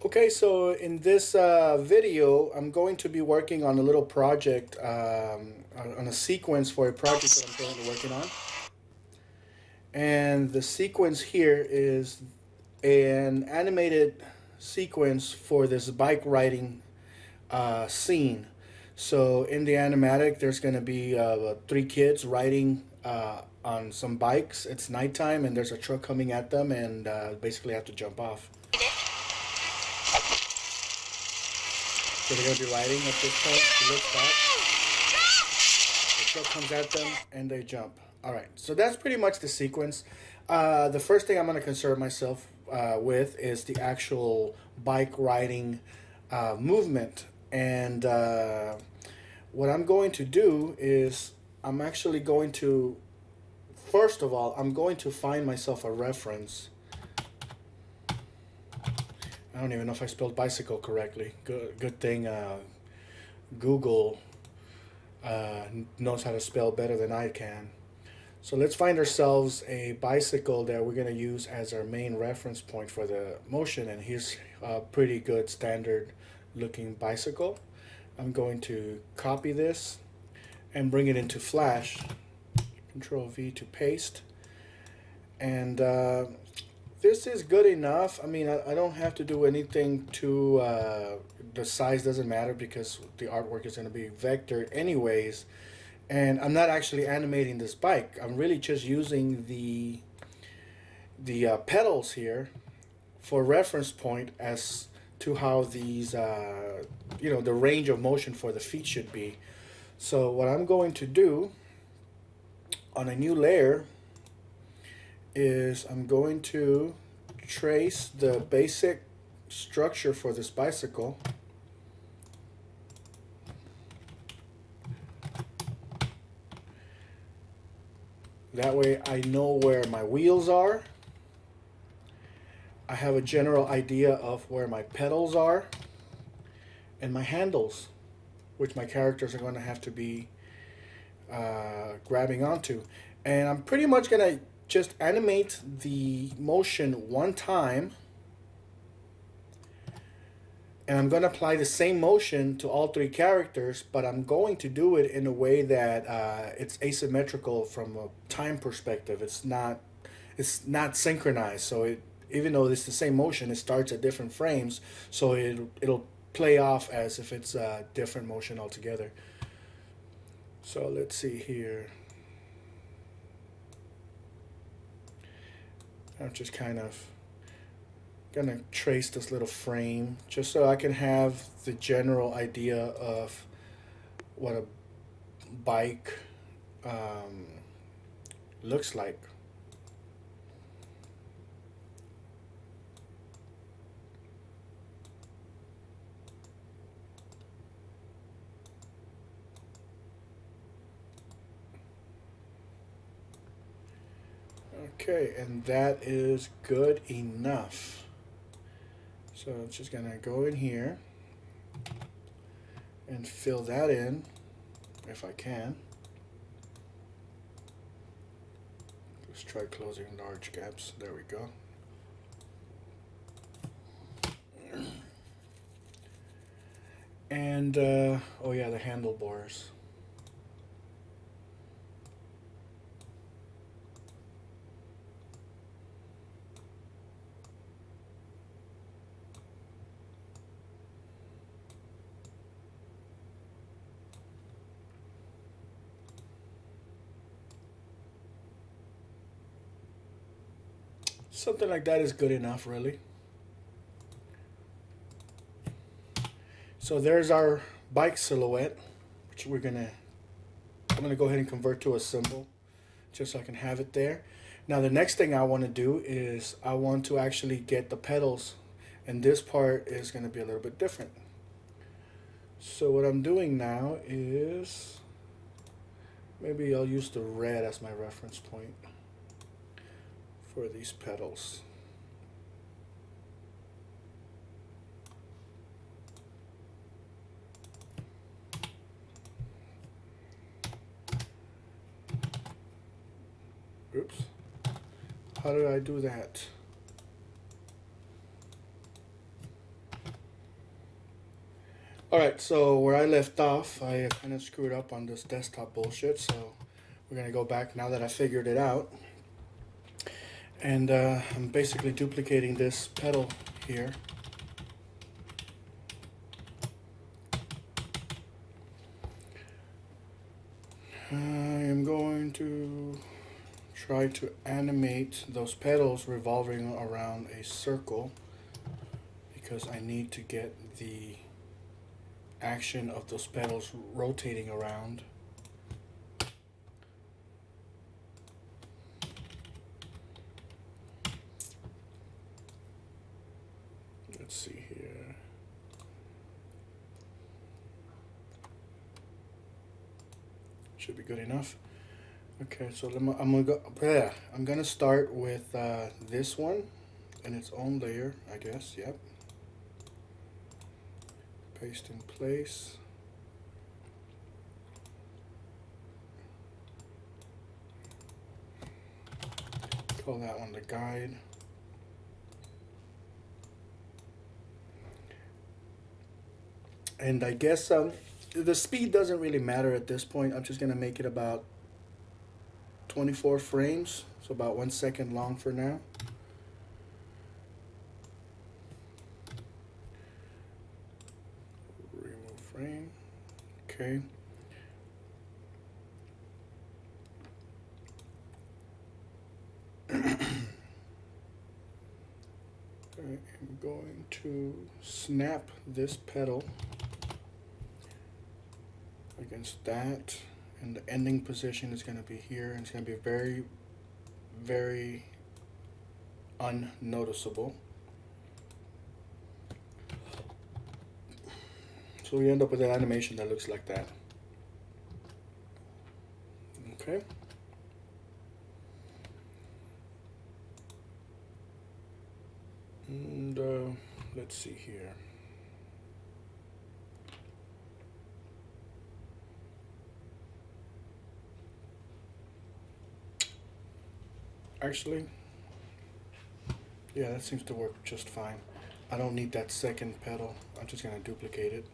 Okay, so in this video, I'm going to be working on a little project, on a sequence for a project that I'm currently working on. And the sequence here is an animated sequence for this bike riding scene. So in the animatic, there's going to be three kids riding on some bikes. It's nighttime, and there's a truck coming at them, and basically have to jump off. So they're going to be riding at this point. He looks back. The truck comes at them, and they jump. All right. So that's pretty much the sequence. The first thing I'm going to concern myself with is the actual bike riding movement. And what I'm going to do is I'm actually going to, first of all, I'm going to find myself a reference. I don't even know if I spelled bicycle correctly. Good thing Google knows how to spell better than I can. So let's find ourselves a bicycle that we're going to use as our main reference point for the motion. And here's a pretty good standard looking bicycle. I'm going to copy this and bring it into Flash. Control V to paste. And this is good enough. I mean, I don't have to do anything to, the size doesn't matter because the artwork is going to be vectored anyways. And I'm not actually animating this bike. I'm really just using the pedals here for reference point as to how these, the range of motion for the feet should be. So what I'm going to do on a new layer is I'm going to trace the basic structure for this bicycle. That way I know where my wheels are. I have a general idea of where my pedals are and my handles, which my characters are going to have to be grabbing onto. And I'm pretty much going to just animate the motion one time, and I'm going to apply the same motion to all three characters, but I'm going to do it in a way that it's asymmetrical from a time perspective. It's not synchronized, so even though it's the same motion, it starts at different frames, so it'll play off as if it's a different motion altogether. So let's see here. I'm just kind of gonna trace this little frame just so I can have the general idea of what a bike looks like. Okay, and that is good enough. So it's just gonna go in here and fill that in if I can. Let's try closing large gaps. There we go. And oh yeah, the handlebars. Something like that is good enough, really. So there's our bike silhouette, which I'm gonna go ahead and convert to a symbol, just so I can have it there. Now the next thing I want to do is I want to actually get the pedals, and this part is gonna be a little bit different. So what I'm doing now is, maybe I'll use the red as my reference point for these pedals. Oops. How did I do that? Alright, so where I left off, I kind of screwed up on this desktop bullshit, so we're going to go back now that I figured it out. And I'm basically duplicating this pedal here. I am going to try to animate those pedals revolving around a circle because I need to get the action of those pedals rotating around. Let's see here. Should be good enough. Okay, so I'm gonna start with this one in its own layer, I guess. Yep. Paste in place. Call that one the guide. And I guess the speed doesn't really matter at this point. I'm just gonna make it about 24 frames, so about 1 second long for now. Remove frame. Okay. I'm going to snap this pedal against that, and the ending position is going to be here, and it's going to be very, very unnoticeable. So we end up with an animation that looks like that. Okay. And let's see here. Actually, yeah, that seems to work just fine. I don't need that second pedal. I'm just going to duplicate it.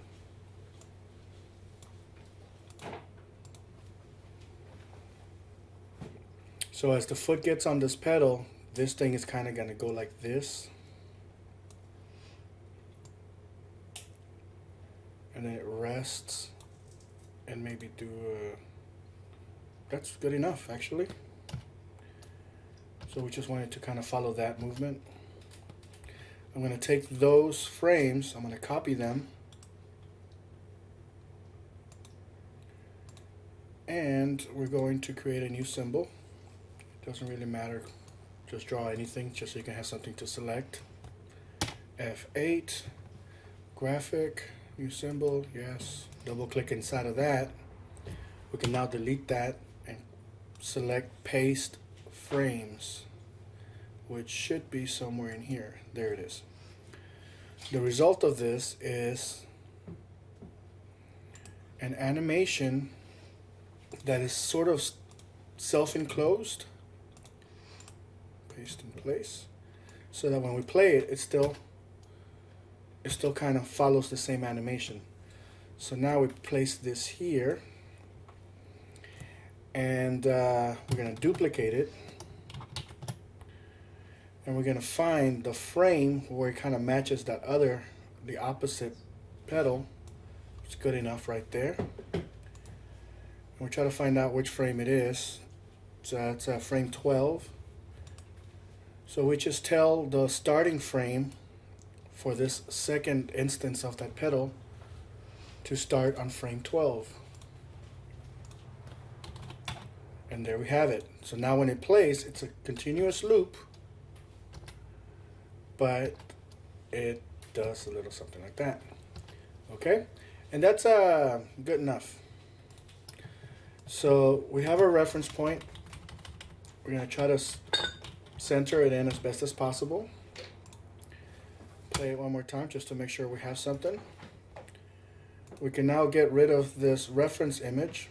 So as the foot gets on this pedal, this thing is kind of going to go like this. And then it rests and maybe do that's good enough actually. So we just wanted to kind of follow that movement. I'm going to take those frames, I'm going to copy them, and we're going to create a new symbol. It doesn't really matter, just draw anything just so you can have something to select. F8, graphic, new symbol, yes. Double click inside of that. We can now delete that and select paste frames, which should be somewhere in here. There it is. The result of this is an animation that is sort of self-enclosed. Paste in place, so that when we play it, it still kind of follows the same animation. So now we place this here, and we're going to duplicate it, and we're going to find the frame where it kind of matches that the opposite pedal. It's good enough right there. And we try to find out which frame it is. It's frame 12. So we just tell the starting frame for this second instance of that pedal to start on frame 12. And there we have it. So now when it plays, it's a continuous loop, but it does a little something like that. Okay? And that's good enough. So we have a reference point. We're going to try to center it in as best as possible. Play it one more time just to make sure we have something. We can now get rid of this reference image.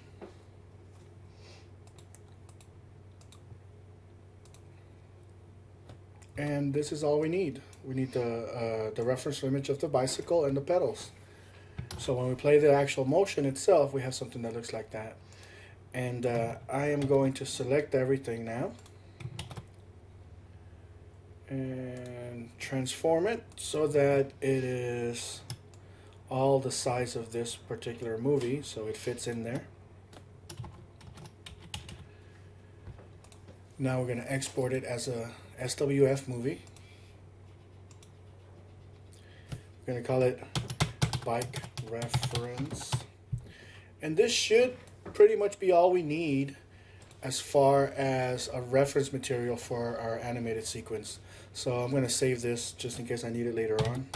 And this is all we need. We need the reference image of the bicycle and the pedals. So when we play the actual motion itself, we have something that looks like that. And I am going to select everything now and transform it so that it is all the size of this particular movie, so it fits in there. Now we're going to export it as a SWF movie. We're going to call it bike reference. And this should pretty much be all we need as far as a reference material for our animated sequence. So I'm going to save this just in case I need it later on.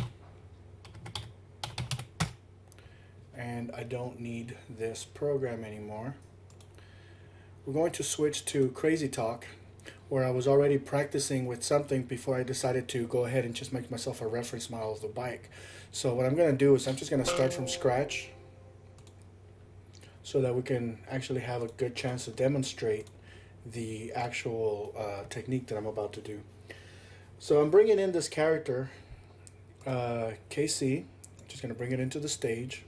And I don't need this program anymore. We're going to switch to CrazyTalk, where I was already practicing with something before I decided to go ahead and just make myself a reference model of the bike. So what I'm going to do is I'm just going to start from scratch so that we can actually have a good chance to demonstrate the actual technique that I'm about to do. So I'm bringing in this character, KC. I'm just going to bring it into the stage.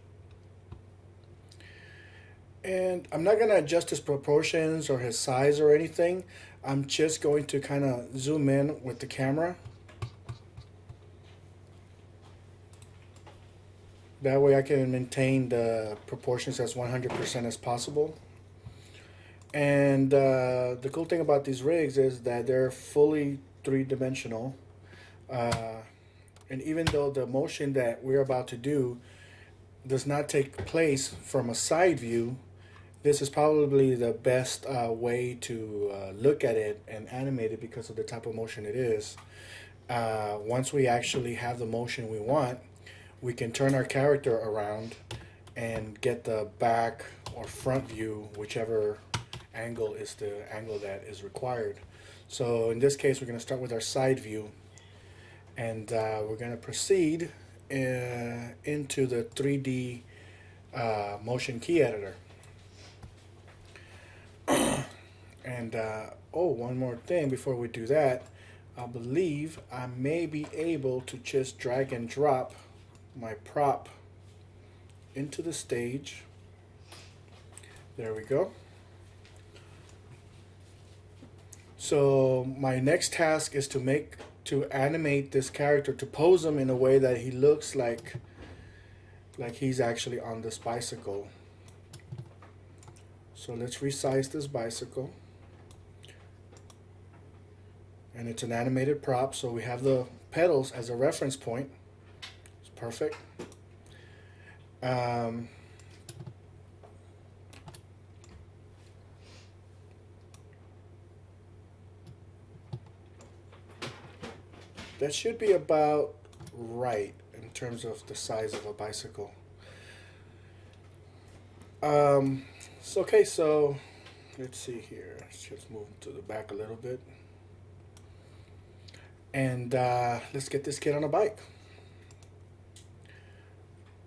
And I'm not going to adjust his proportions or his size or anything. I'm just going to kind of zoom in with the camera. That way I can maintain the proportions as 100% as possible. And the cool thing about these rigs is that they're fully three-dimensional. And even though the motion that we're about to do does not take place from a side view, this is probably the best way to look at it and animate it because of the type of motion it is. Once we actually have the motion we want, we can turn our character around and get the back or front view, whichever angle is the angle that is required. So in this case, we're going to start with our side view, and we're going to proceed into the 3D motion key editor. And oh, one more thing before we do that, I believe I may be able to just drag and drop my prop into the stage. There we go. So my next task is to animate this character, to pose him in a way that he looks like he's actually on this bicycle. So let's resize this bicycle. And it's an animated prop, so we have the pedals as a reference point. It's perfect. That should be about right in terms of the size of a bicycle. Okay, so let's see here. Let's just move to the back a little bit. And let's get this kid on a bike.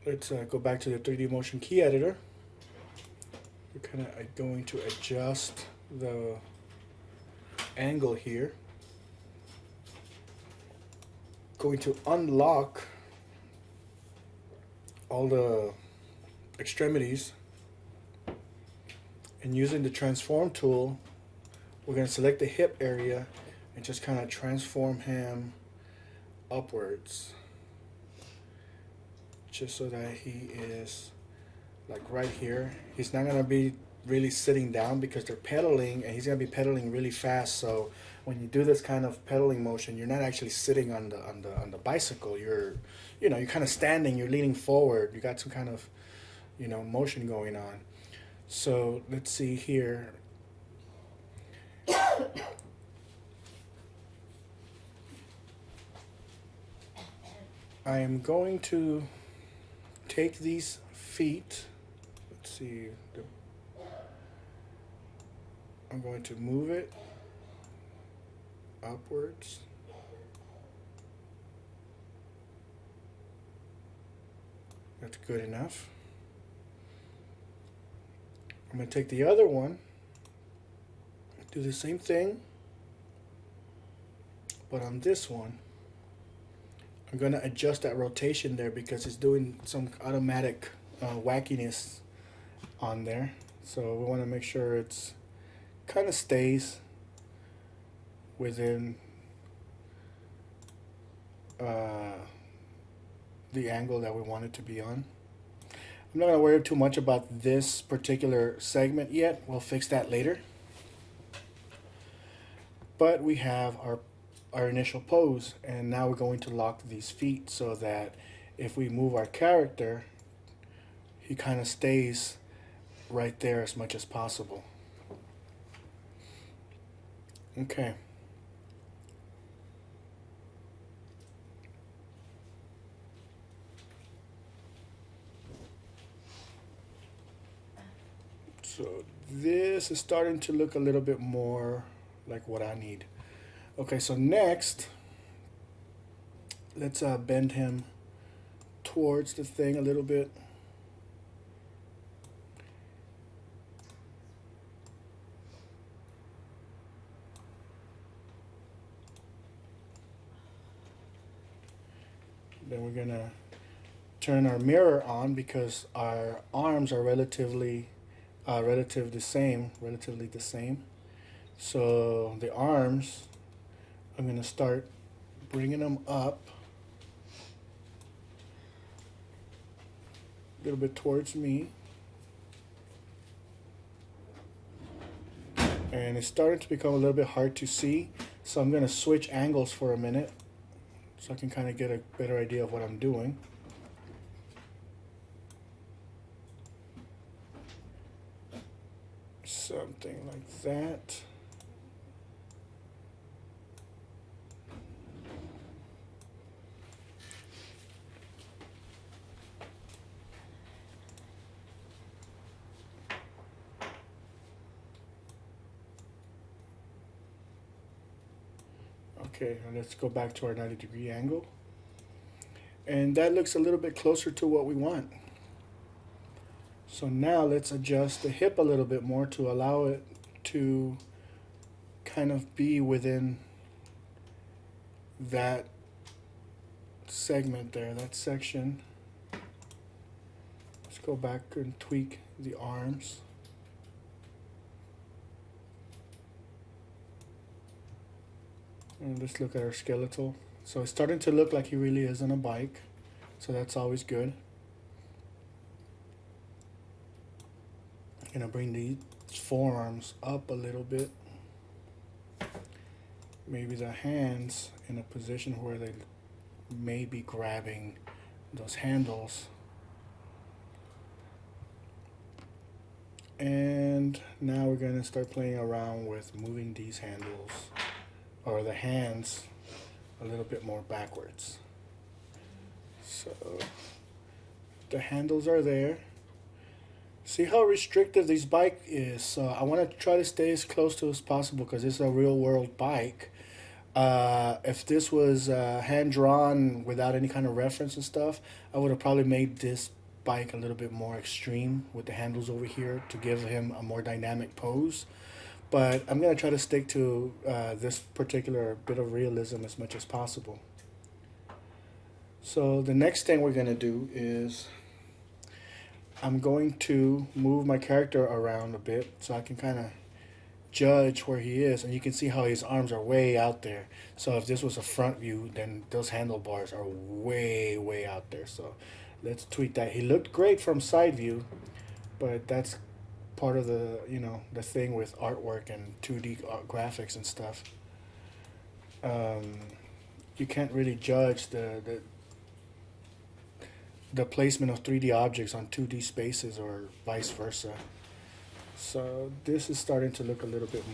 Let's go back to the 3D motion key editor. We're kind of going to adjust the angle here. Going to unlock all the extremities, and using the transform tool, we're going to select the hip area and just kind of transform him upwards, just so that he is like right here. He's not going to be really sitting down because they're pedaling, and he's going to be pedaling really fast. So when you do this kind of pedaling motion, you're not actually sitting on the bicycle. You're kind of standing, you're leaning forward. You got some kind of, motion going on. So let's see here. I am going to take these feet. Let's see. I'm going to move it upwards. That's good enough. I'm going to take the other one, do the same thing, but on this one, I'm going to adjust that rotation there because it's doing some automatic wackiness on there. So we want to make sure it's kind of stays within the angle that we want it to be on. I'm not going to worry too much about this particular segment yet. We'll fix that later. But we have our initial pose, and now we're going to lock these feet so that if we move our character, he kind of stays right there as much as possible. Okay. So this is starting to look a little bit more like what I need. Okay, so next, let's bend him towards the thing a little bit. Then we're gonna turn our mirror on because our arms are relatively the same. So the arms, I'm gonna start bringing them up a little bit towards me. And it's starting to become a little bit hard to see. So I'm gonna switch angles for a minute so I can kind of get a better idea of what I'm doing. Something like that. Okay, let's go back to our 90-degree angle. And that looks a little bit closer to what we want. So now let's adjust the hip a little bit more to allow it to kind of be within that segment there, that section. Let's go back and tweak the arms. And let's look at our skeletal. So it's starting to look like he really is on a bike. So that's always good. I'm gonna bring these forearms up a little bit. Maybe the hands in a position where they may be grabbing those handles. And now we're gonna start playing around with moving these handles or the hands a little bit more backwards. So the handles are there. See how restrictive this bike is. So I want to try to stay as close to as possible because it's a real world bike. If this was hand-drawn without any kind of reference and stuff, I would have probably made this bike a little bit more extreme with the handles over here to give him a more dynamic pose. But I'm going to try to stick to this particular bit of realism as much as possible. So the next thing we're going to do is I'm going to move my character around a bit so I can kind of judge where he is, and you can see how his arms are way out there. So if this was a front view, then those handlebars are way out there. So let's tweak that. He looked great from side view, but that's part of the, you know, the thing with artwork and 2D graphics and stuff. You can't really judge the placement of 3D objects on 2D spaces or vice versa. So this is starting to look a little bit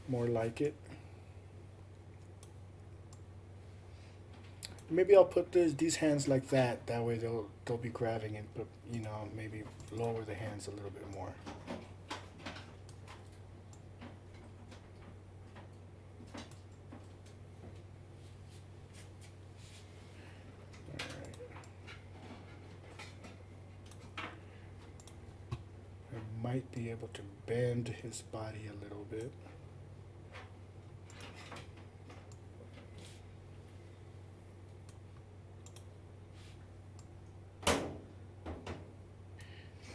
more like it. Maybe I'll put these hands like that. That way they'll be grabbing it, but you know, maybe lower the hands a little bit more. Might be able to bend his body a little bit.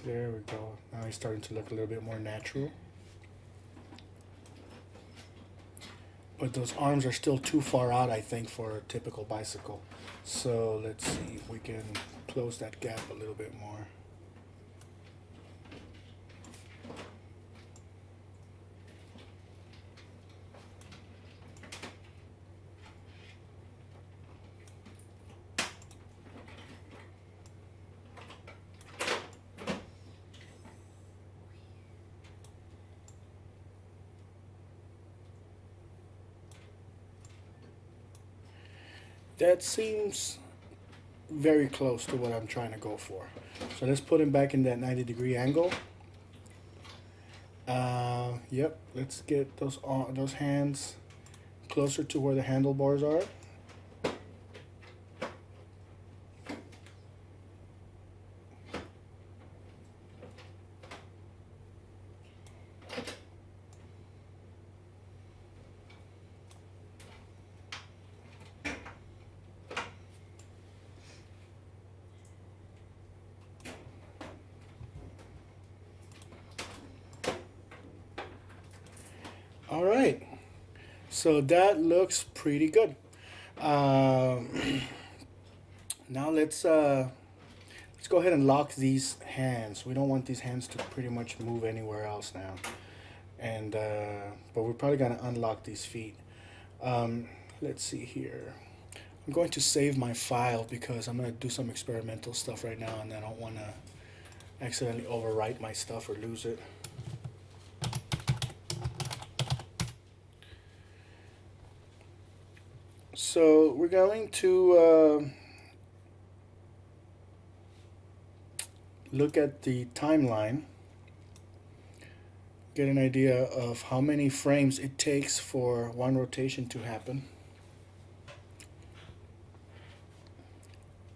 There we go. Now he's starting to look a little bit more natural. But those arms are still too far out, I think, for a typical bicycle. So let's see if we can close that gap a little bit more. That seems very close to what I'm trying to go for. So let's put him back in that 90-degree angle. Yep, let's get those hands closer to where the handlebars are. All right, so that looks pretty good. Now let's go ahead and lock these hands. We don't want these hands to pretty much move anywhere else now. And but we're probably gonna unlock these feet. Let's see here. I'm going to save my file because I'm gonna do some experimental stuff right now, and I don't want to accidentally overwrite my stuff or lose it. So we're going to look at the timeline, get an idea of how many frames it takes for one rotation to happen.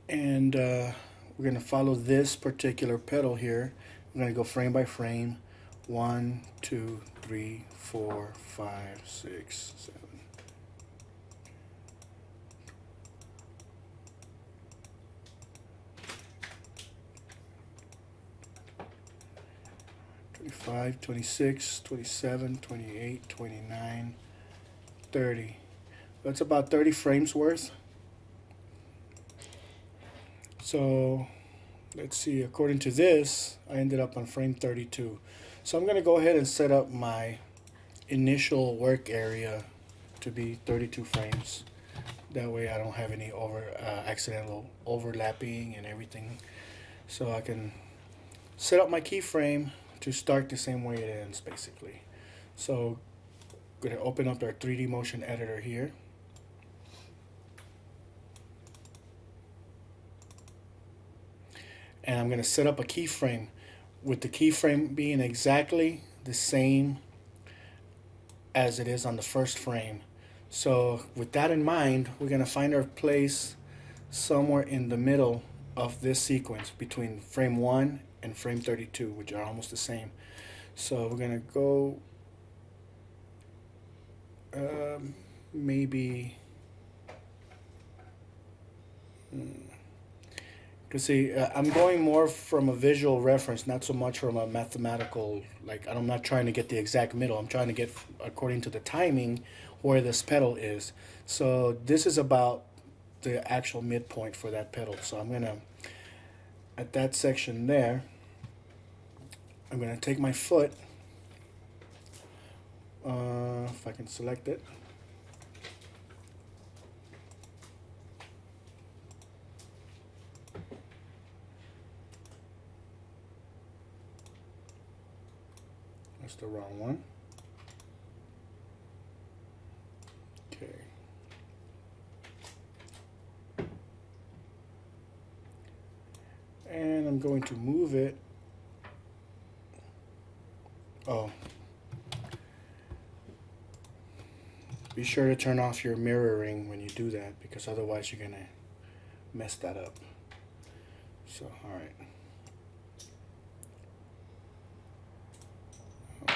And we're going to follow this particular pedal here. We're going to go frame by frame. 1, 2, 3, 4, 5, 6, 7. 25, 26, 27, 28, 29, 30. That's about 30 frames worth. So let's see, according to this, I ended up on frame 32. So I'm going to go ahead and set up my initial work area to be 32 frames. That way I don't have any accidental overlapping and everything. So I can set up my keyframe to start the same way it ends, basically. So I'm going to open up our 3D motion editor here. And I'm going to set up a keyframe with the keyframe being exactly the same as it is on the first frame. So with that in mind, we're going to find our place somewhere in the middle of this sequence between frame 1 and frame 32, which are almost the same. So we're going to go maybe... Because see, I'm going more from a visual reference, not so much from a mathematical, like I'm not trying to get the exact middle. I'm trying to get, according to the timing, where this pedal is. So this is about the actual midpoint for that pedal. So I'm going to, at that section there, I'm going to take my foot, if I can select it. That's the wrong one. Okay. And I'm going to move it. Oh. Be sure to turn off your mirroring when you do that, because otherwise you're going to mess that up. So, all right.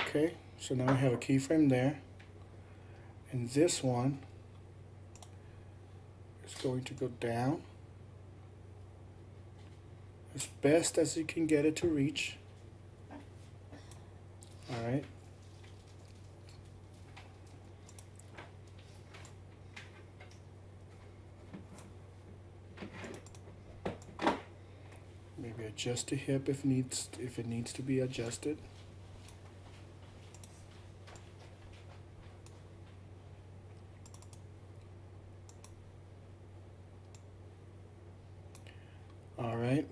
Okay, so now I have a keyframe there, and this one is going to go down as best as you can get it to reach. All right. Maybe adjust the hip if it needs to be adjusted. All right.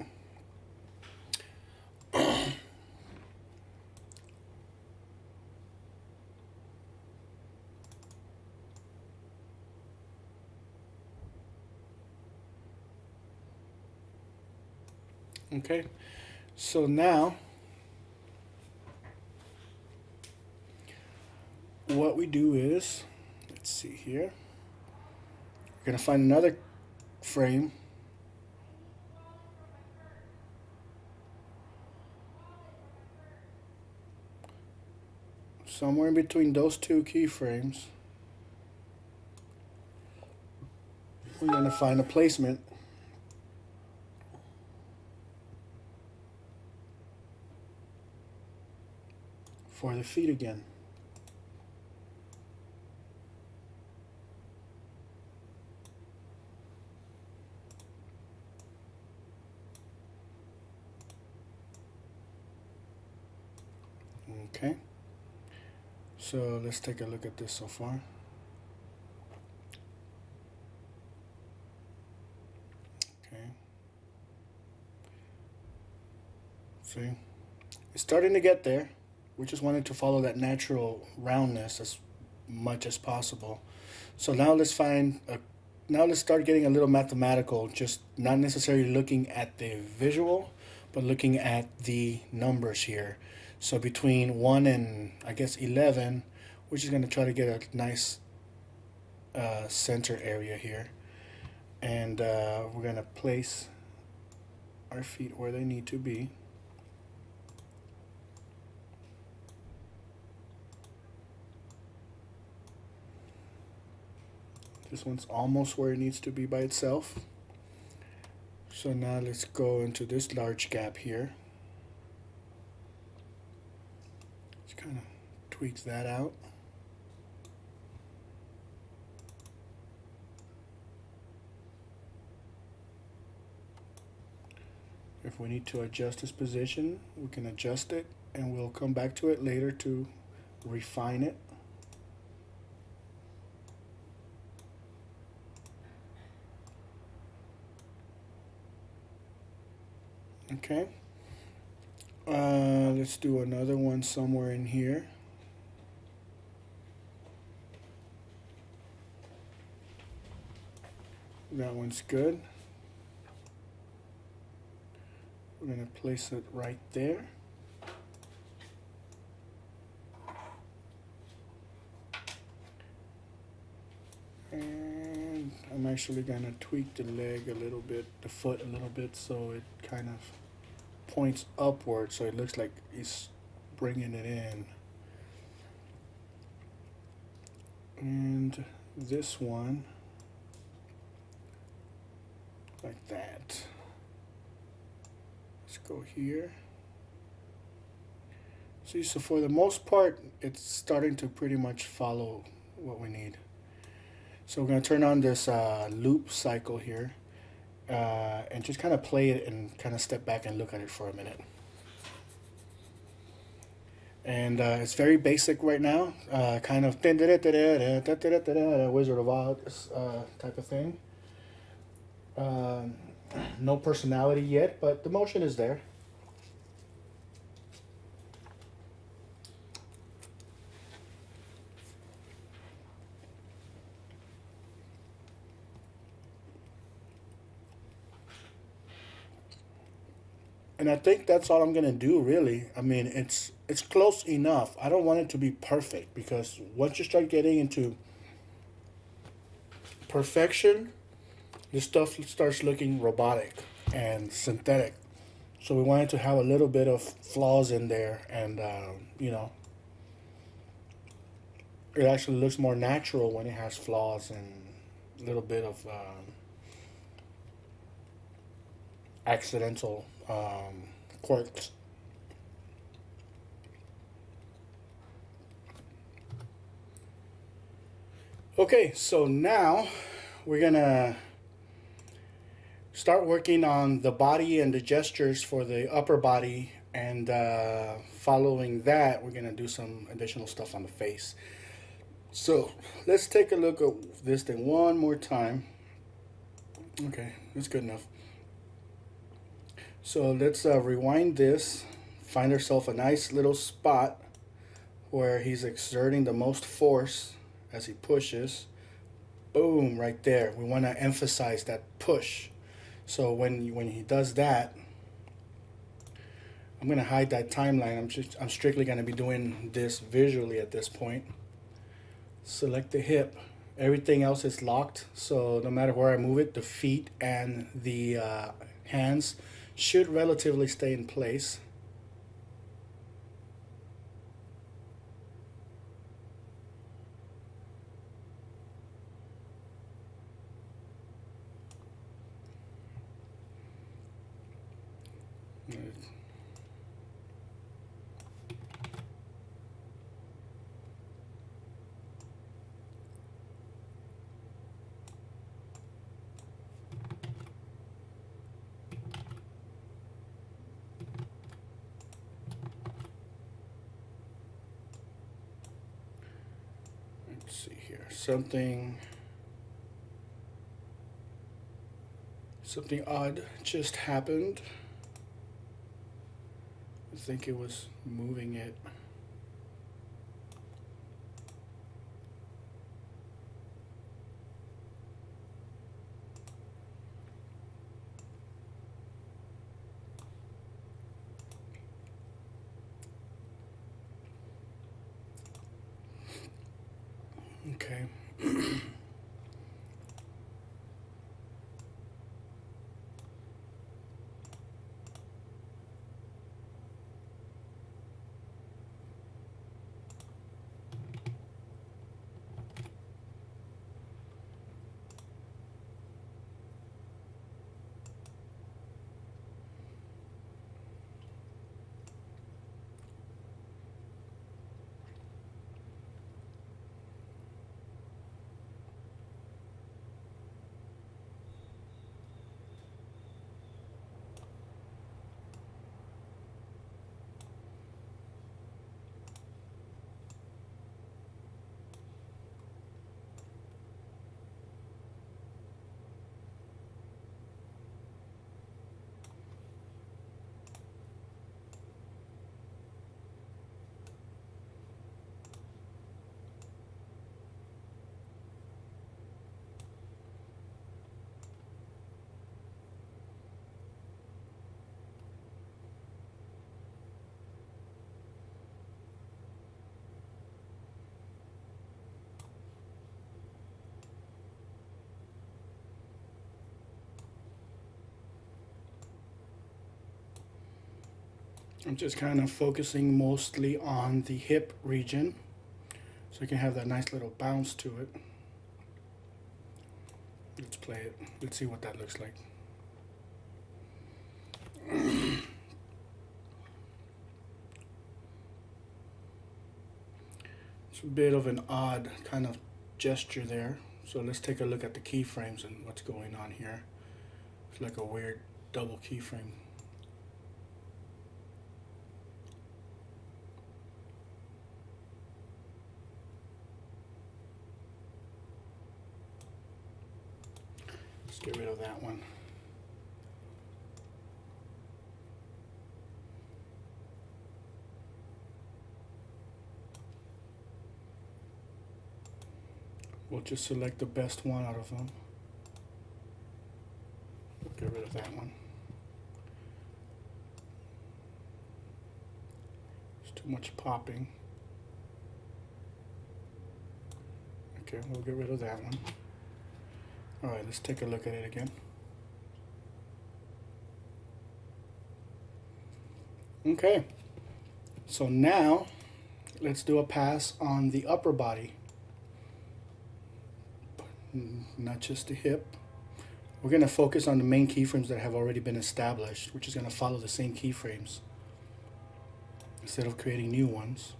Okay. So now what we do is, let's see here. We're going to find another frame. Somewhere in between those two keyframes, we're going to find a placement for the feet again. Okay. So let's take a look at this so far. Okay. See, it's starting to get there. We just wanted to follow that natural roundness as much as possible. So now let's start getting a little mathematical, just not necessarily looking at the visual, but looking at the numbers here. So between 1 and I guess 11, we're just going to try to get a nice center area here. And we're going to place our feet where they need to be. This one's almost where it needs to be by itself. So now let's go into this large gap here. Just kind of tweaks that out. If we need to adjust this position, we can adjust it, and we'll come back to it later to refine it. Okay. Let's do another one somewhere in here. That one's good. We're going to place it right there. And I'm actually going to tweak the leg a little bit, the foot a little bit, so it kind of points upward, so it looks like he's bringing it in. And this one, like that. Let's go here. See, so for the most part, it's starting to pretty much follow what we need. So we're going to turn on this loop cycle here and just kind of play it and kind of step back and look at it for a minute. And it's very basic right now, kind of Wizard of Oz type of thing. No personality yet, but the motion is there. And I think that's all I'm gonna do, really. I mean, it's close enough. I don't want it to be perfect, because once you start getting into perfection, this stuff starts looking robotic and synthetic. So we wanted to have a little bit of flaws in there, and you know, it actually looks more natural when it has flaws and a little bit of accidental quirks. Okay, so now we're gonna start working on the body and the gestures for the upper body, and following that we're gonna do some additional stuff on the face. So let's take a look at this thing one more time. Okay, that's good enough. So let's rewind this, find ourselves a nice little spot where he's exerting the most force as he pushes. Boom, right there. We want to emphasize that push. So when he does that, I'm going to hide that timeline. I'm strictly going to be doing this visually at this point. Select the hip. Everything else is locked, so no matter where I move it, the feet and the hands should relatively stay in place. Let's see here. Something odd just happened. I think it was moving it. Okay. I'm just kind of focusing mostly on the hip region so you can have that nice little bounce to it. Let's play it. Let's see what that looks like. It's a bit of an odd kind of gesture there. So let's take a look at the keyframes and what's going on here. It's like a weird double keyframe. Let's get rid of that one. We'll just select the best one out of them. Get rid of that one. There's too much popping. Okay, we'll get rid of that one. All right, let's take a look at it again. Okay, so now let's do a pass on the upper body. Not just the hip. We're going to focus on the main keyframes that have already been established, which is going to follow the same keyframes instead of creating new ones.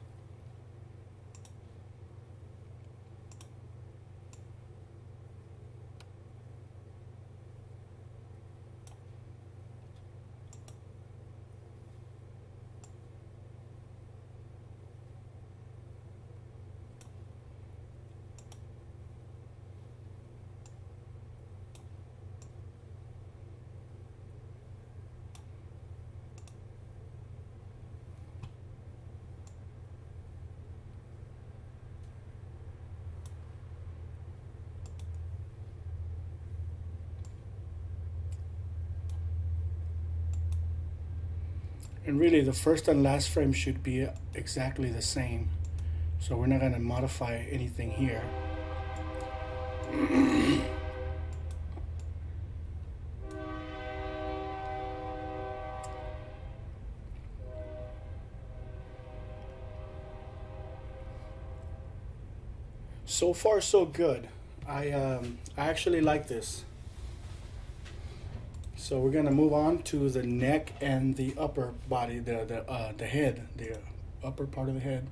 And really the first and last frame should be exactly the same. So we're not going to modify anything here. So far so good. I actually like this. So we're gonna move on to the neck and the upper body, the head, the upper part of the head.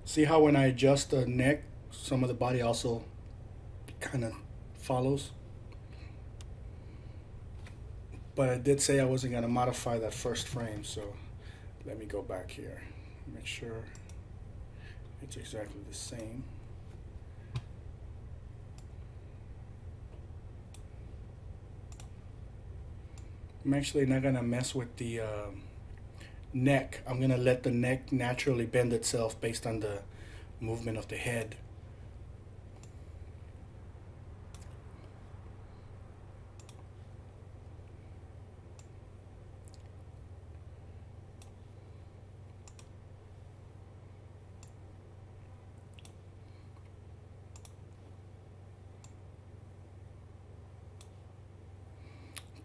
See how when I adjust the neck, some of the body also kind of follows. But I did say I wasn't gonna modify that first frame, so let me go back here, make sure it's exactly the same. I'm actually not gonna mess with the neck. I'm gonna let the neck naturally bend itself based on the movement of the head.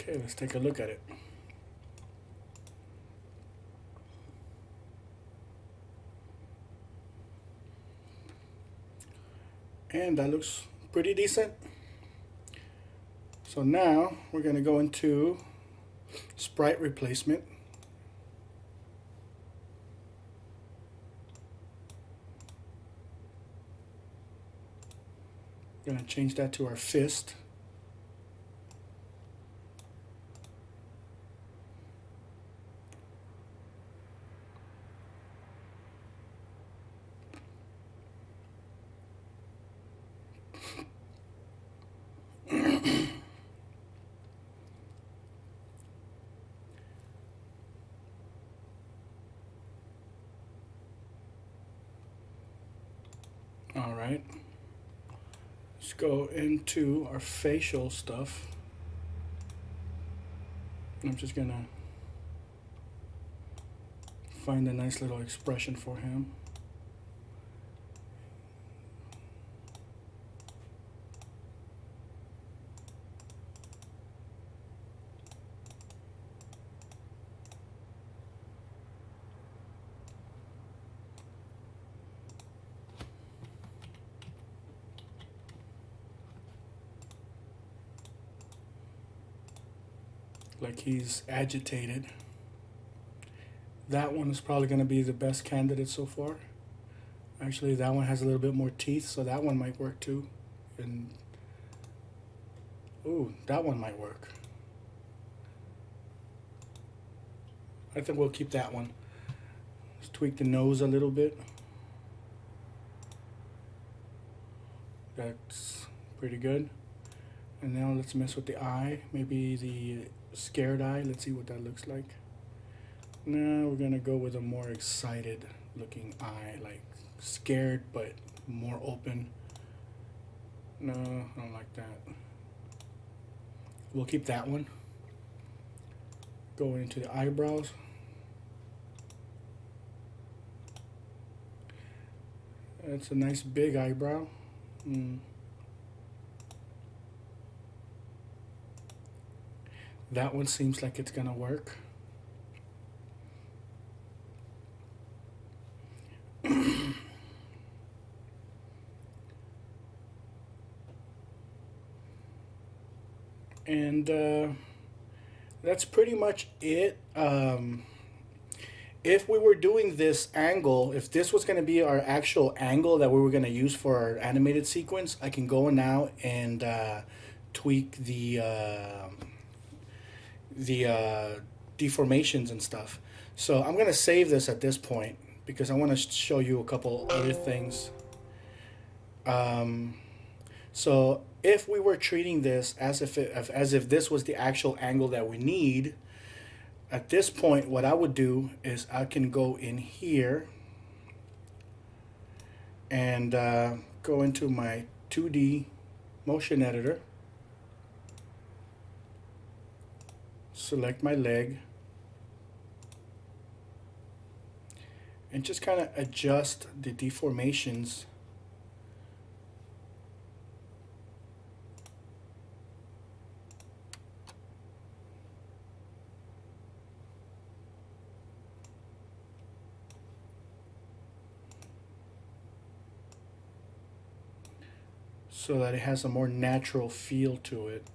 Okay, let's take a look at it. And that looks pretty decent. So now we're going to go into sprite replacement. We're going to change that to our fist. All right, let's go into our facial stuff. I'm just gonna find a nice little expression for him. Like he's agitated. That one is probably going to be the best candidate so far. Actually, that one has a little bit more teeth, so that one might work too. And ooh, that one might work. I think we'll keep that one. Let's tweak the nose a little bit. That's pretty good. And now let's mess with the eye. Maybe the scared eye. Let's see what that looks like. Now we're gonna go with a more excited looking eye, like scared but more open. No, I don't like that. We'll keep that one. Go into the eyebrows. That's a nice big eyebrow. That one seems like it's gonna work. And that's pretty much it. If we were doing this angle, if this was going to be our actual angle that we were going to use for our animated sequence, I can go now and tweak the deformations and stuff. So I'm going to save this at this point because I want to show you a couple other things. So if we were treating this as if this was the actual angle that we need, at this point what I would do is I can go in here and go into my 2D motion editor. select my leg, and just kind of adjust the deformations so that it has a more natural feel to it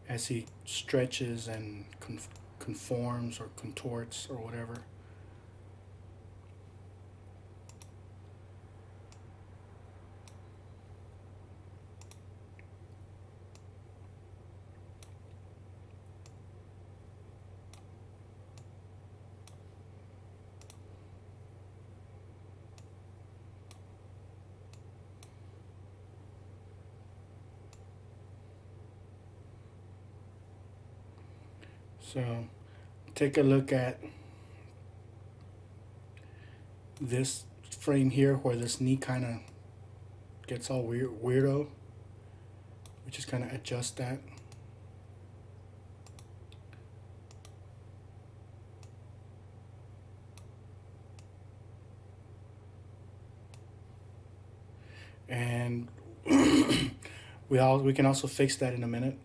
as he stretches and conforms or contorts or whatever. So take a look at this frame here where this knee kind of gets all weirdo. We just kind of adjust that. And we can also fix that in a minute.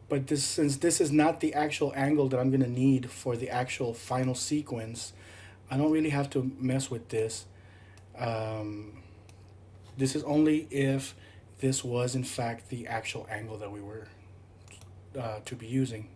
But since this is not the actual angle that I'm going to need for the actual final sequence, I don't really have to mess with this. This is only if this was in fact the actual angle that we were to be using.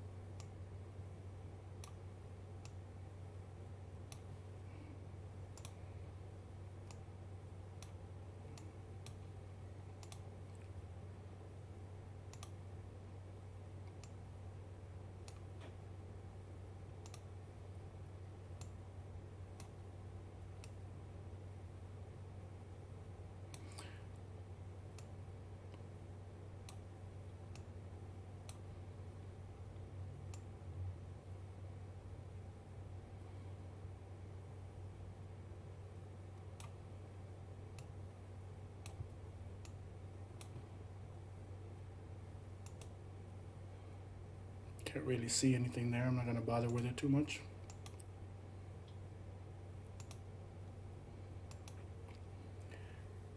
Can't really see anything there. I'm not going to bother with it too much.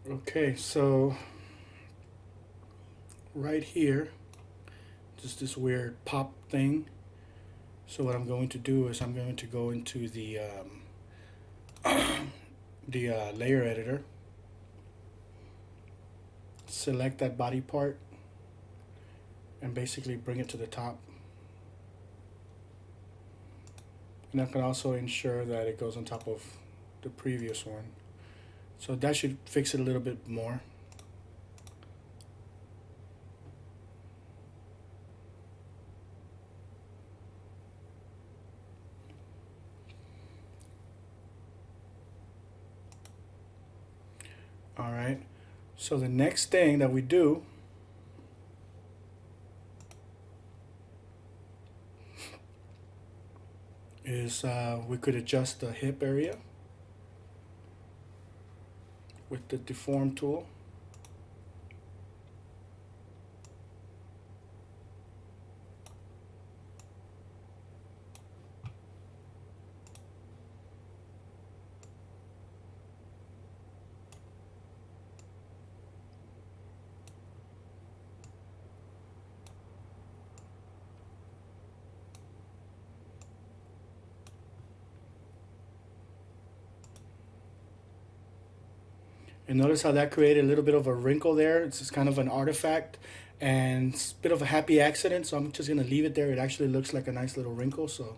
Okay, so right here, just this weird pop thing. So what I'm going to do is I'm going to go into the layer editor, select that body part, and basically bring it to the top. And I can also ensure that it goes on top of the previous one. So that should fix it a little bit more. All right, so the next thing that we do is we could adjust the hip area with the deform tool. And notice how that created a little bit of a wrinkle there. It's just kind of an artifact and it's a bit of a happy accident. So I'm just going to leave it there. It actually looks like a nice little wrinkle. So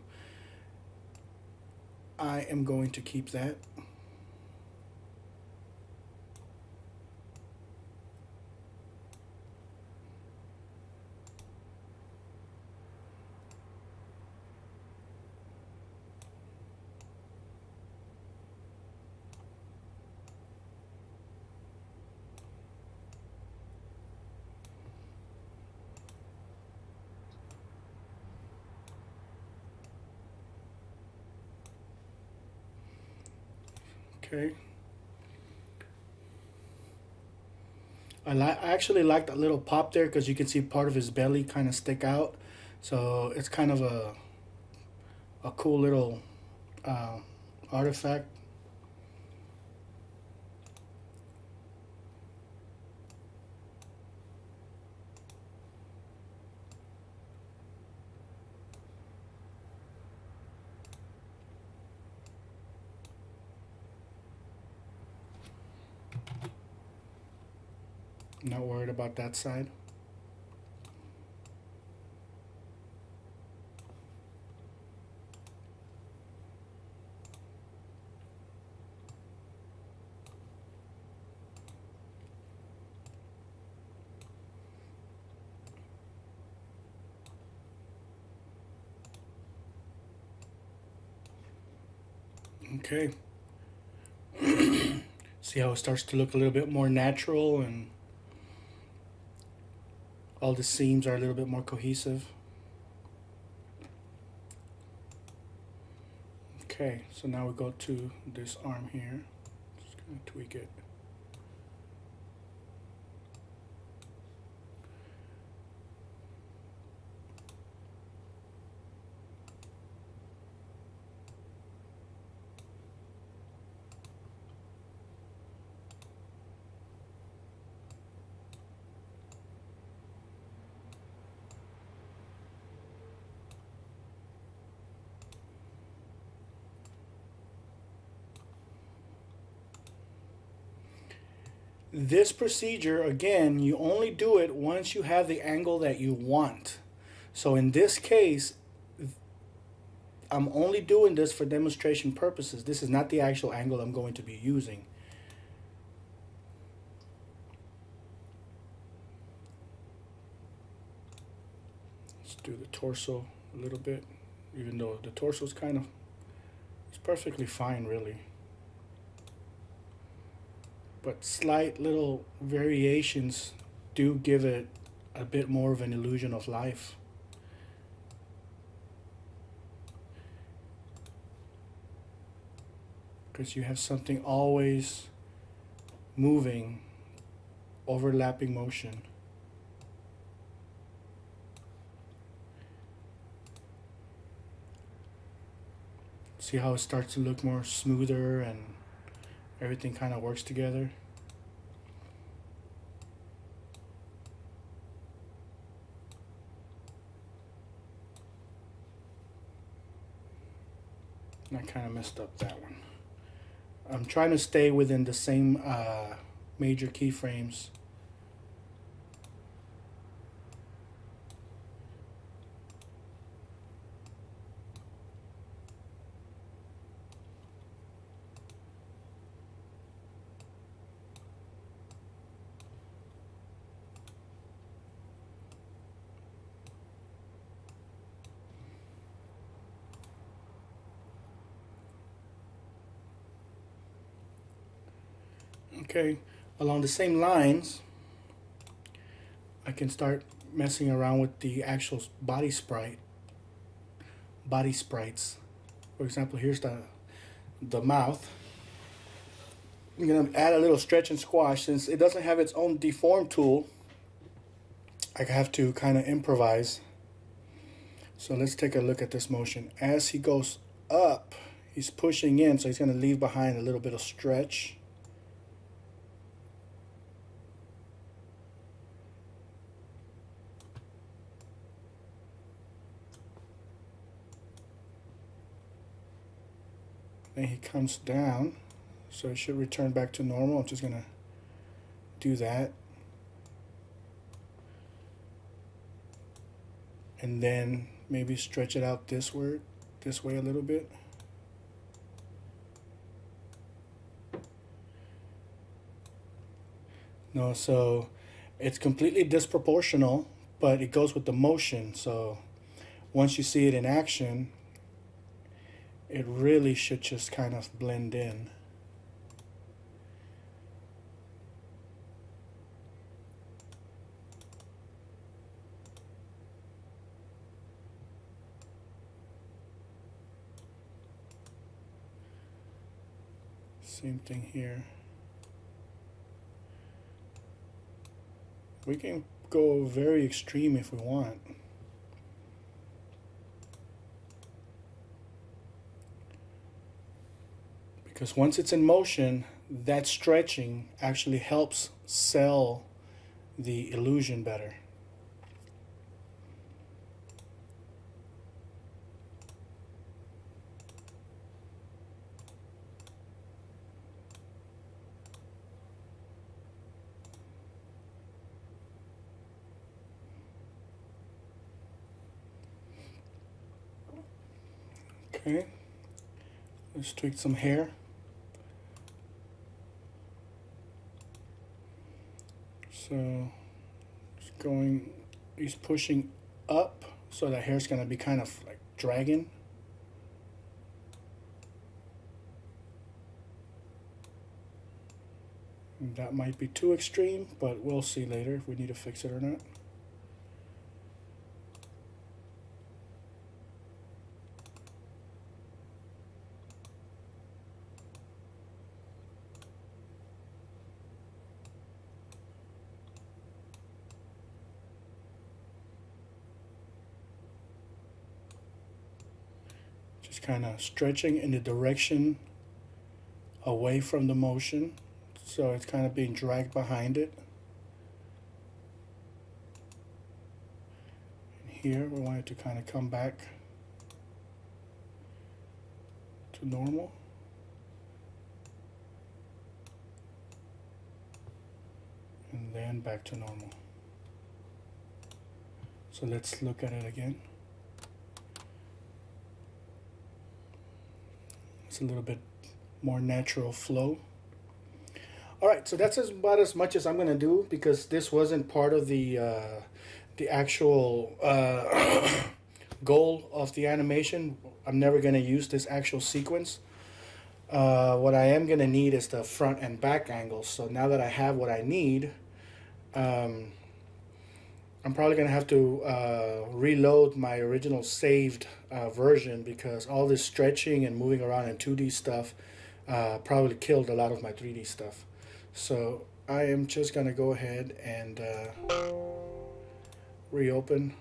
I am going to keep that. Okay. I actually like that little pop there because you can see part of his belly kind of stick out. So it's kind of a cool little uh, artifact. Not worried about that side. Okay. See how it starts to look a little bit more natural and all the seams are a little bit more cohesive. Okay, so now we go to this arm here. Just gonna tweak it. This procedure, again, you only do it once you have the angle that you want. So in this case, I'm only doing this for demonstration purposes. This is not the actual angle I'm going to be using. Let's do the torso a little bit, even though the torso is kind of, it's perfectly fine really. But slight little variations do give it a bit more of an illusion of life. Because you have something always moving, overlapping motion. See how it starts to look more smoother and everything kind of works together. And I kind of messed up that one. I'm trying to stay within the same major keyframes. Okay, along the same lines, I can start messing around with the actual body sprites. For example, here's the mouth. I'm gonna add a little stretch and squash. Since it doesn't have its own deform tool, I have to kind of improvise. So let's take a look at this motion. As he goes up, he's pushing in, so he's gonna leave behind a little bit of stretch. Then he comes down, so it should return back to normal. I'm just gonna do that. And then maybe stretch it out this way a little bit. No, so it's completely disproportional, but it goes with the motion. So once you see it in action, it really should just kind of blend in. Same thing here. We can go very extreme if we want. Because once it's in motion, that stretching actually helps sell the illusion better. Okay, let's tweak some hair. So he's pushing up, so that hair's gonna be kind of like dragging. And that might be too extreme, but we'll see later if we need to fix it or not. Just kind of stretching in the direction away from the motion, so it's kind of being dragged behind it. And here we want it to kind of come back to normal. And then back to normal. So let's look at it again. It's a little bit more natural flow. All right, so that's about as much as I'm gonna do, because this wasn't part of the actual goal of the animation. I'm never gonna use this actual sequence. What I am gonna need is the front and back angles. So now that I have what I need, I'm probably gonna have to reload my original saved version, because all this stretching and moving around in 2D stuff probably killed a lot of my 3D stuff. So I am just gonna go ahead and reopen.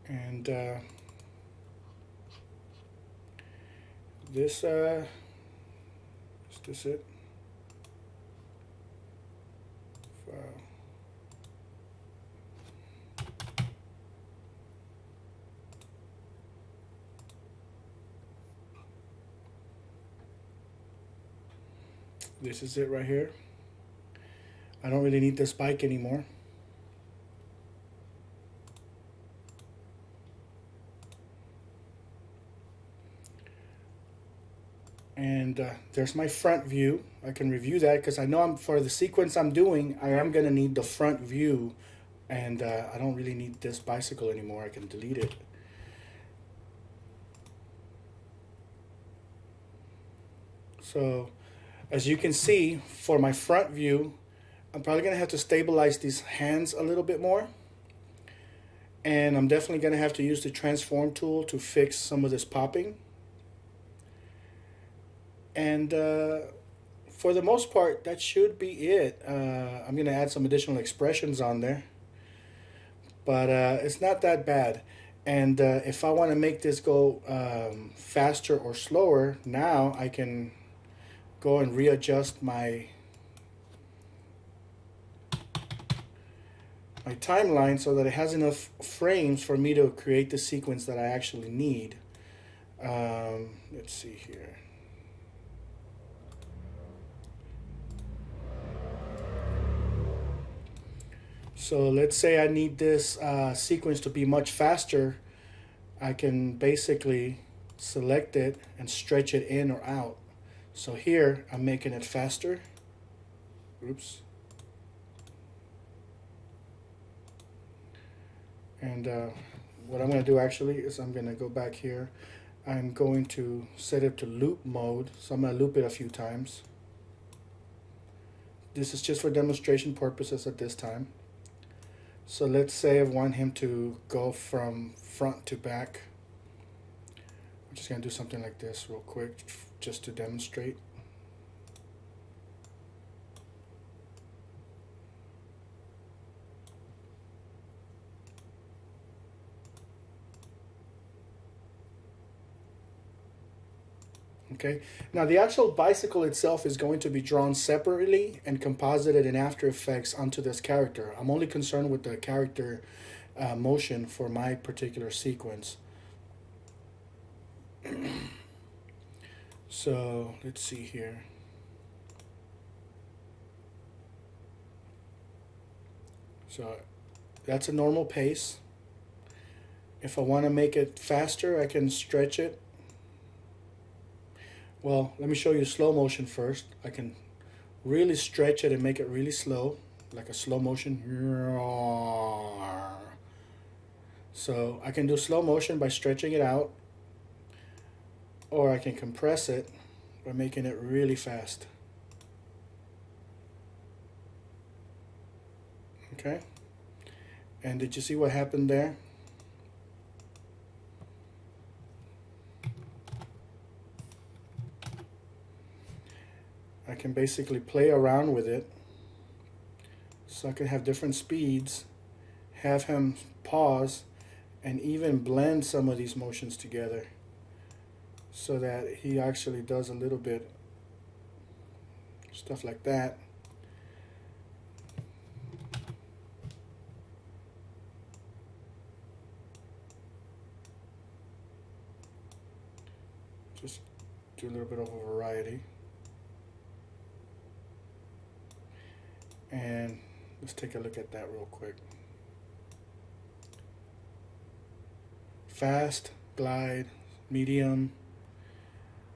And this is this it? File. This is it right here. I don't really need this bike anymore. And there's my front view. I can review that, because I know for the sequence I'm doing, I am going to need the front view, and I don't really need this bicycle anymore. I can delete it. So as you can see, for my front view, I'm probably going to have to stabilize these hands a little bit more. And I'm definitely going to have to use the transform tool to fix some of this popping. And for the most part, that should be it. I'm going to add some additional expressions on there. But it's not that bad. And if I want to make this go faster or slower, now I can go and readjust my timeline so that it has enough frames for me to create the sequence that I actually need. Let's see here. So let's say I need this sequence to be much faster. I can basically select it and stretch it in or out. So here I'm making it faster. Oops. And what I'm going to do actually is I'm going to go back here. I'm going to set it to loop mode. So I'm going to loop it a few times. This is just for demonstration purposes at this time. So let's say I want him to go from front to back. I'm just going to do something like this real quick just to demonstrate. Okay, now the actual bicycle itself is going to be drawn separately and composited in After Effects onto this character. I'm only concerned with the character motion for my particular sequence. So let's see here. So that's a normal pace. If I want to make it faster, I can stretch it. Well, let me show you slow motion first. I can really stretch it and make it really slow, like a slow motion. So I can do slow motion by stretching it out, or I can compress it by making it really fast. Okay? And did you see what happened there? I can basically play around with it, so I can have different speeds, have him pause, and even blend some of these motions together so that he actually does a little bit stuff like that. Just do a little bit of a variety. And let's take a look at that real quick. Fast, glide, medium,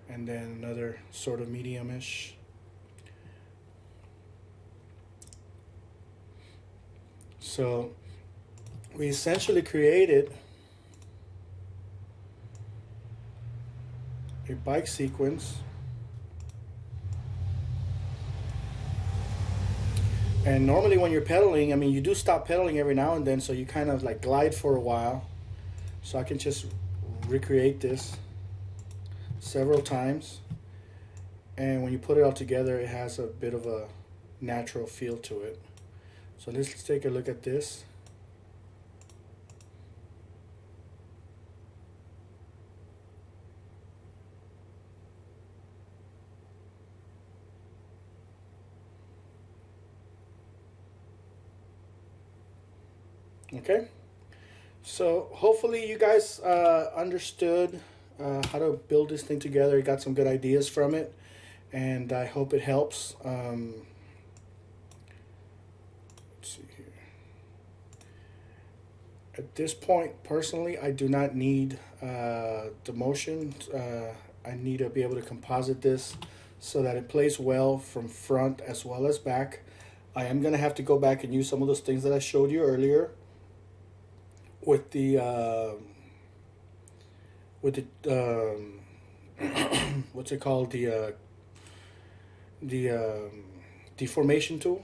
and then another sort of medium-ish. So we essentially created a bike sequence. And normally when you're pedaling, I mean, you do stop pedaling every now and then, so you kind of like glide for a while. So I can just recreate this several times. And when you put it all together, it has a bit of a natural feel to it. So let's take a look at this. Okay, so hopefully you guys understood how to build this thing together. You got some good ideas from it, and I hope it helps. Let's see here. At this point, personally, I do not need the motion. I need to be able to composite this so that it plays well from front as well as back. I am going to have to go back and use some of those things that I showed you earlier with the what's it called, the deformation tool,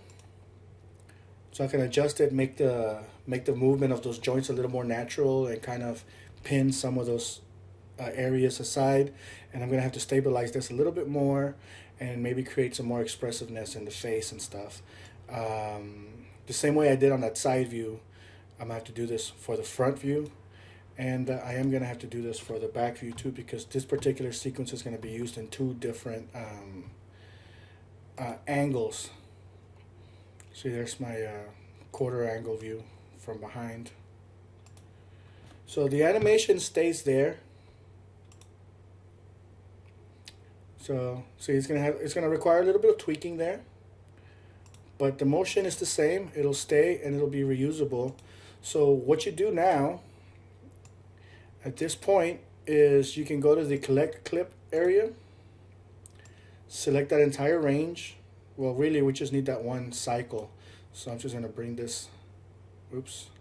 so I can adjust it, make the movement of those joints a little more natural, and kind of pin some of those areas aside. And I'm gonna have to stabilize this a little bit more and maybe create some more expressiveness in the face and stuff, the same way I did on that side view. I'm gonna have to do this for the front view, and I am gonna have to do this for the back view too, because this particular sequence is gonna be used in two different angles. See, there's my quarter angle view from behind. So the animation stays there. So see, it's gonna require a little bit of tweaking there, but the motion is the same. It'll stay and it'll be reusable. So what you do now at this point is you can go to the collect clip area, select that entire range. Well, really, we just need that one cycle. So I'm just going to bring this, oops,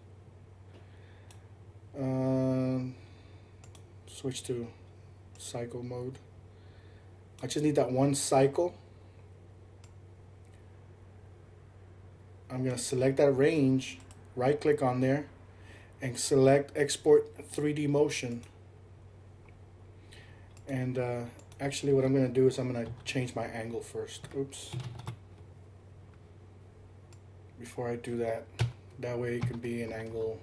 switch to cycle mode. I just need that one cycle. I'm going to select that range right click on there and select export 3D motion. And actually what I'm going to do is I'm going to change my angle first. Oops. Before I do that, that way it can be an angle.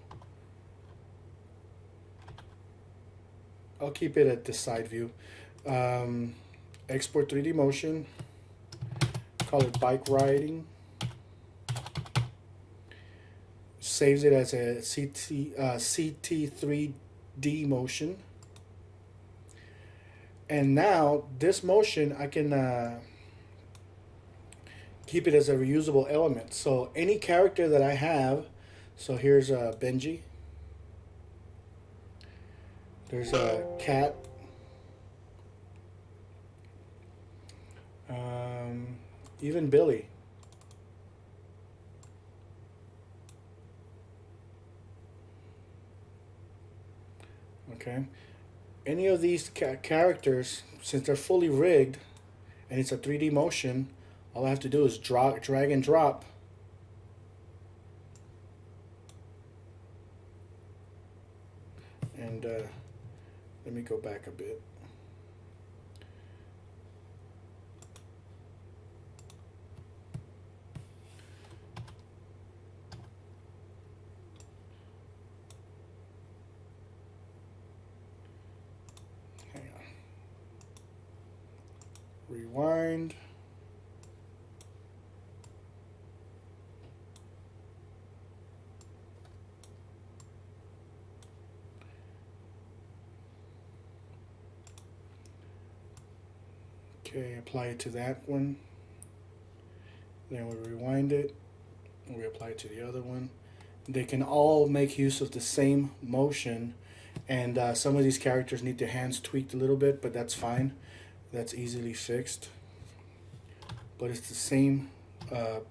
I'll keep it at the side view. Export 3D motion, call it bike riding, saves it as a CT3D motion. And now this motion I can keep it as a reusable element. So any character that I have, so here's Benji, there's a cat, even Billy. Okay, any of these characters, since they're fully rigged and it's a 3D motion, all I have to do is drag and drop. And let me go back a bit. Hang on. Rewind. Okay, apply it to that one. Then we rewind it. We apply it to the other one. They can all make use of the same motion, and some of these characters need their hands tweaked a little bit, but that's fine. That's easily fixed. But it's the same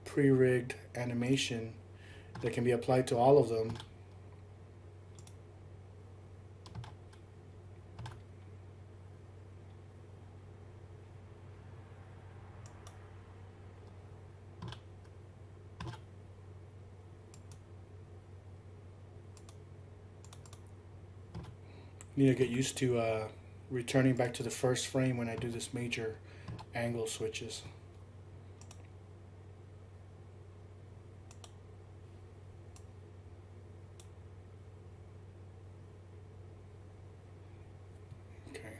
pre-rigged animation that can be applied to all of them. Need to get used to returning back to the first frame when I do this major angle switches. Okay.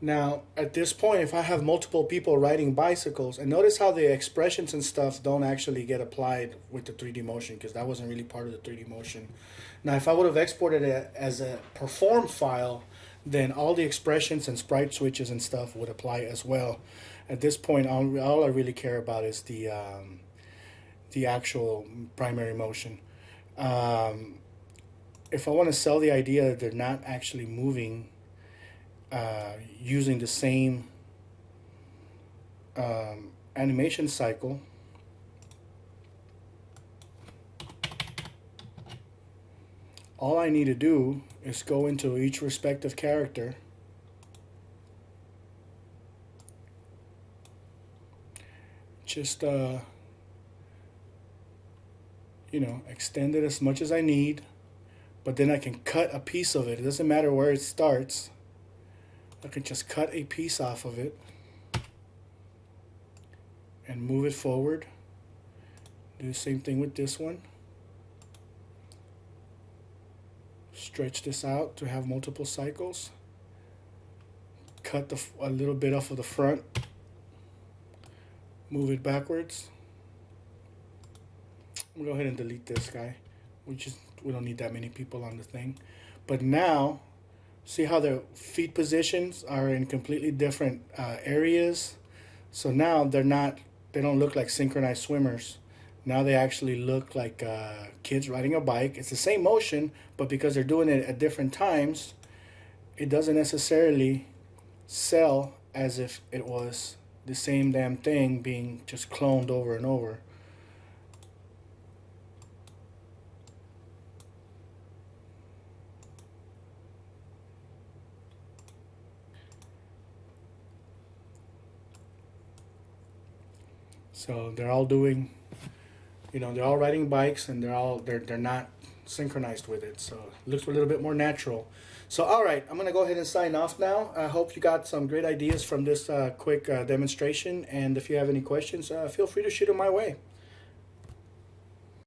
Now, at this point, if I have multiple people riding bicycles, and notice how the expressions and stuff don't actually get applied with the 3D motion, because that wasn't really part of the 3D motion. Now, if I would have exported it as a perform file, then all the expressions and sprite switches and stuff would apply as well. At this point, all I really care about is the actual primary motion. If I want to sell the idea that they're not actually moving using the same animation cycle, all I need to do is go into each respective character, just extend it as much as I need, but then I can cut a piece of it. It doesn't matter where it starts. I can just cut a piece off of it and move it forward. Do the same thing with this one. Stretch this out to have multiple cycles. Cut a little bit off of the front. Move it backwards. We'll go ahead and delete this guy. We don't need that many people on the thing. But now, see how the feet positions are in completely different areas. So now they don't look like synchronized swimmers. Now they actually look like kids riding a bike. It's the same motion, but because they're doing it at different times, it doesn't necessarily sell as if it was the same damn thing being just cloned over and over. So they're all doing, they're all riding bikes, and they're not synchronized with it. So it looks a little bit more natural. So all right, I'm gonna go ahead and sign off now. I hope you got some great ideas from this quick demonstration. And if you have any questions, feel free to shoot them my way.